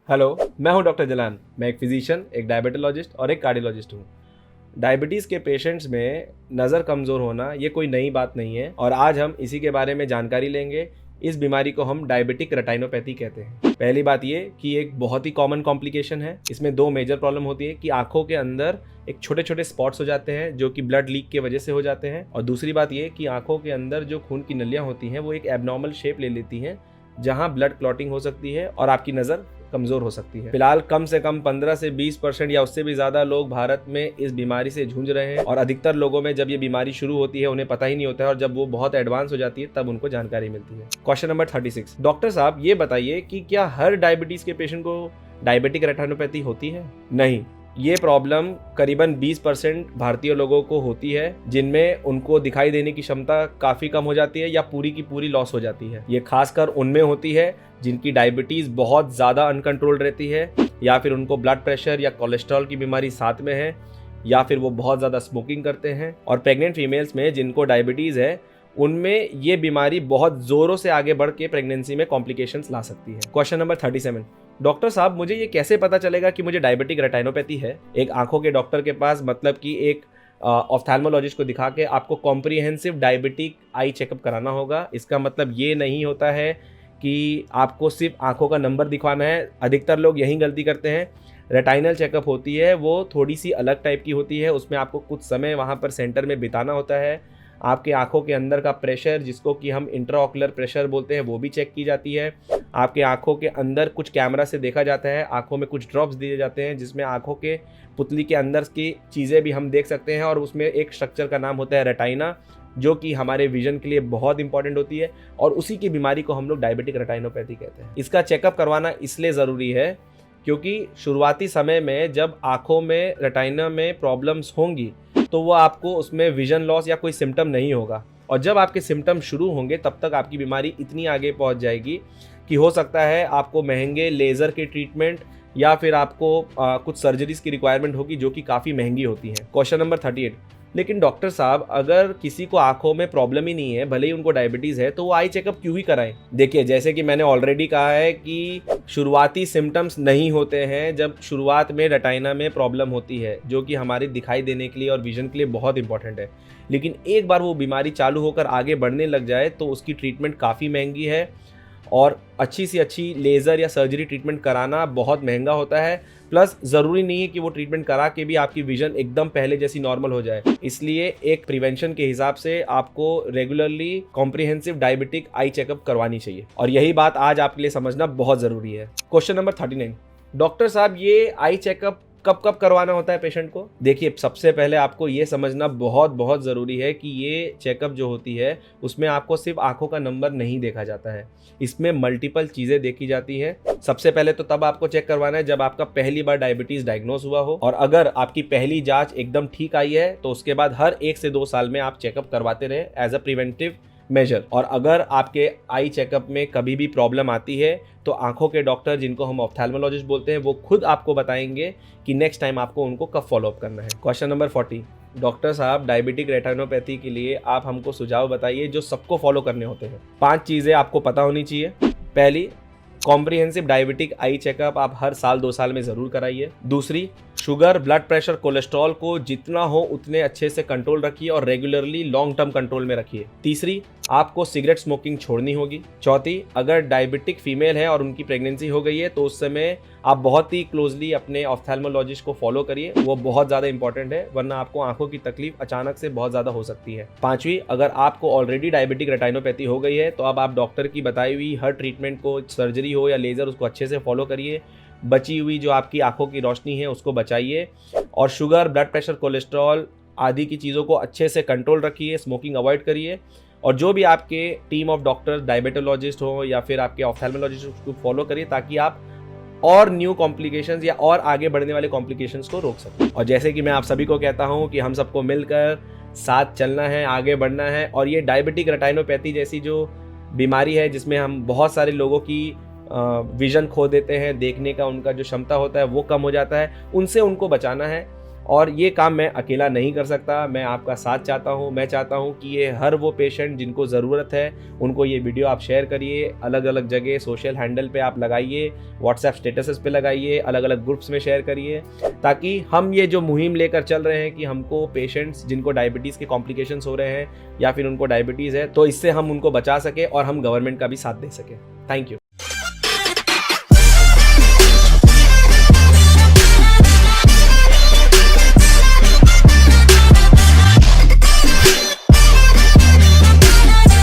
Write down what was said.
Hello, मैं हूं doctor Jalan. मैं एक फिजिशियन, एक डायबिटोलॉजिस्ट और एक कार्डियोलॉजिस्ट हूं। डायबिटीज़ के पेशेंट्स में नज़र कमज़ोर होना ये कोई नई बात नहीं है और आज हम इसी के बारे में जानकारी लेंगे। इस बीमारी को हम डायबिटिक रेटिनोपैथी कहते हैं। पहली बात ये कि एक बहुत ही कॉमन कॉम्प्लिकेशन है। इसमें दो मेजर प्रॉब्लम होती है कि आंखों के अंदर एक छोटे छोटे स्पॉट्स हो जाते हैं जो कि ब्लड लीक की वजह से हो जाते हैं, और दूसरी बात ये कि आंखों के अंदर जो खून की नलियाँ होती हैं वो एक एबनॉर्मल शेप ले लेती हैं, जहाँ ब्लड क्लॉटिंग हो सकती है और आपकी नज़र कमजोर हो सकती है। फिलहाल कम से कम 15 से 20% या उससे भी ज्यादा लोग भारत में इस बीमारी से जूझ रहे हैं, और अधिकतर लोगों में जब ये बीमारी शुरू होती है उन्हें पता ही नहीं होता है, और जब वो बहुत एडवांस हो जाती है तब उनको जानकारी मिलती है। क्वेश्चन नंबर 36, डॉक्टर साहब ये बताइए कि क्या हर डायबिटीज के पेशेंट को डायबिटिक रेटिनोपैथी होती है? नहीं, ये प्रॉब्लम करीबन 20% भारतीय लोगों को होती है, जिनमें उनको दिखाई देने की क्षमता काफ़ी कम हो जाती है या पूरी की पूरी लॉस हो जाती है। ये खासकर उनमें होती है जिनकी डायबिटीज़ बहुत ज़्यादा अनकंट्रोल्ड रहती है, या फिर उनको ब्लड प्रेशर या कोलेस्ट्रॉल की बीमारी साथ में है, या फिर वो बहुत ज़्यादा स्मोकिंग करते हैं। और प्रेग्नेंट फीमेल्स में जिनको डायबिटीज़ है उनमें ये बीमारी बहुत ज़ोरों से आगे बढ़ के प्रेगनेंसी में कॉम्प्लिकेशंस ला सकती है। क्वेश्चन नंबर 37, डॉक्टर साहब मुझे ये कैसे पता चलेगा कि मुझे डायबिटिक रेटिनोपैथी है? एक आंखों के डॉक्टर के पास, मतलब कि एक ऑफ्थेल्मोलॉजिस्ट को दिखा के आपको कॉम्प्रिहेंसिव डायबिटिक आई चेकअप कराना होगा। इसका मतलब ये नहीं होता है कि आपको सिर्फ आंखों का नंबर दिखवाना है। अधिकतर लोग यही गलती करते हैं। रेटाइनल चेकअप होती है वो थोड़ी सी अलग टाइप की होती है। उसमें आपको कुछ समय वहाँ पर सेंटर में बिताना होता है। आपके आंखों के अंदर का प्रेशर, जिसको कि हम इंट्राऑक्युलर प्रेशर बोलते हैं, वो भी चेक की जाती है। आपके आंखों के अंदर कुछ कैमरा से देखा जाता है। आंखों में कुछ ड्रॉप्स दिए जाते हैं जिसमें आंखों के पुतली के अंदर की चीज़ें भी हम देख सकते हैं, और उसमें एक स्ट्रक्चर का नाम होता है रेटाइना, जो कि हमारे विजन के लिए बहुत इंपॉर्टेंट होती है, और उसी की बीमारी को हम लोग डायबिटिक रेटिनोपैथी कहते हैं। इसका चेकअप करवाना इसलिए ज़रूरी है क्योंकि शुरुआती समय में जब आंखों में रेटाइना में प्रॉब्लम्स होंगी तो वो आपको उसमें विजन लॉस या कोई सिम्टम नहीं होगा, और जब आपके सिम्टम शुरू होंगे तब तक आपकी बीमारी इतनी आगे पहुंच जाएगी कि हो सकता है आपको महंगे लेज़र के ट्रीटमेंट या फिर आपको कुछ सर्जरीज की रिक्वायरमेंट होगी जो कि काफ़ी महंगी होती हैं। क्वेश्चन नंबर 38, लेकिन डॉक्टर साहब अगर किसी को आंखों में प्रॉब्लम ही नहीं है, भले ही उनको डायबिटीज़ है, तो वो आई चेकअप क्यों ही कराएं? देखिए, जैसे कि मैंने ऑलरेडी कहा है कि शुरुआती सिम्टम्स नहीं होते हैं जब शुरुआत में रेटाइना में प्रॉब्लम होती है, जो कि हमारे दिखाई देने के लिए और विजन के लिए बहुत इंपॉर्टेंट है। लेकिन एक बार वो बीमारी चालू होकर आगे बढ़ने लग जाए तो उसकी ट्रीटमेंट काफ़ी महंगी है, और अच्छी से अच्छी लेज़र या सर्जरी ट्रीटमेंट कराना बहुत महंगा होता है। प्लस ज़रूरी नहीं है कि वो ट्रीटमेंट करा के भी आपकी विजन एकदम पहले जैसी नॉर्मल हो जाए। इसलिए एक प्रिवेंशन के हिसाब से आपको regularly comprehensive diabetic eye checkup करवानी चाहिए, और यही बात आज आपके लिए समझना बहुत ज़रूरी है। क्वेश्चन नंबर 39, डॉक्टर साहब ये आई चेकअप कब कब करवाना होता है पेशेंट को? देखिए, सबसे पहले आपको ये समझना बहुत बहुत ज़रूरी है कि ये चेकअप जो होती है उसमें आपको सिर्फ आंखों का नंबर नहीं देखा जाता है, इसमें मल्टीपल चीज़ें देखी जाती हैं। सबसे पहले तो तब आपको चेक करवाना है जब आपका पहली बार डायबिटीज़ डायग्नोज हुआ हो, और अगर आपकी पहली जांच एकदम ठीक आई है तो उसके बाद हर 1 से 2 साल में आप चेकअप करवाते रहे एज अ प्रिवेंटिव मेजर। और अगर आपके आई चेकअप में कभी भी प्रॉब्लम आती है तो आंखों के डॉक्टर, जिनको हम ऑफ्थेल्मोलॉजिस्ट बोलते हैं, वो खुद आपको बताएंगे कि नेक्स्ट टाइम आपको उनको कब फॉलोअप करना है। क्वेश्चन नंबर 40, डॉक्टर साहब डायबिटिक रेटिनोपैथी के लिए आप हमको सुझाव बताइए जो सबको फॉलो करने होते हैं। 5 चीज़ें आपको पता होनी चाहिए। पहली, कॉम्प्रिहेंसिव डायबिटिक आई चेकअप आप हर साल 2 साल में ज़रूर कराइए। दूसरी, शुगर, ब्लड प्रेशर, कोलेस्ट्रॉल को जितना हो उतने अच्छे से कंट्रोल रखिए और रेगुलरली लॉन्ग टर्म कंट्रोल में रखिए। तीसरी, आपको सिगरेट स्मोकिंग छोड़नी होगी। चौथी, अगर डायबिटिक फीमेल है और उनकी प्रेगनेंसी हो गई है तो उस समय आप बहुत ही क्लोजली अपने ऑफ्थेल्मोलॉजिस्ट को फॉलो करिए, वो बहुत ज़्यादा इंपॉर्टेंट है, वरना आपको आंखों की तकलीफ अचानक से बहुत ज़्यादा हो सकती है। पांचवी, अगर आपको ऑलरेडी डायबिटिक रेटिनोपैथी हो गई है तो अब आप डॉक्टर की बताई हुई हर ट्रीटमेंट को, सर्जरी हो या लेज़र, उसको अच्छे से फॉलो करिए। बची हुई जो आपकी आंखों की रोशनी है उसको बचाइए, और शुगर, ब्लड प्रेशर, कोलेस्ट्रॉल आदि की चीज़ों को अच्छे से कंट्रोल रखिए, स्मोकिंग अवॉइड करिए। और जो भी आपके टीम ऑफ डॉक्टर्स, डायबिटोलॉजिस्ट हो या फिर आपके ऑफ्थेल्मोलॉजिस्ट, उसको फॉलो करिए ताकि आप और न्यू कॉम्प्लिकेशंस या और आगे बढ़ने वाले कॉम्प्लिकेशंस को रोक सकें। और जैसे कि मैं आप सभी को कहता हूँ कि हम सबको मिलकर साथ चलना है, आगे बढ़ना है, और ये डायबिटिक रेटिनोपैथी जैसी जो बीमारी है जिसमें हम बहुत सारे लोगों की विजन खो देते हैं, देखने का उनका जो क्षमता होता है वो कम हो जाता है, उनसे उनको बचाना है। और ये काम मैं अकेला नहीं कर सकता, मैं आपका साथ चाहता हूँ। मैं चाहता हूँ कि ये हर वो पेशेंट जिनको ज़रूरत है उनको ये वीडियो आप शेयर करिए, अलग अलग जगह सोशल हैंडल पे आप लगाइए, व्हाट्सएप स्टेटसेस पे लगाइए, अलग अलग ग्रुप्स में शेयर करिए, ताकि हम ये जो मुहिम लेकर चल रहे हैं कि हमको पेशेंट्स जिनको डायबिटीज़ के कॉम्प्लिकेशंस हो रहे हैं या फिर उनको डायबिटीज़ है, तो इससे हम उनको बचा सकें और हम गवर्नमेंट का भी साथ दे सकें। Thank you.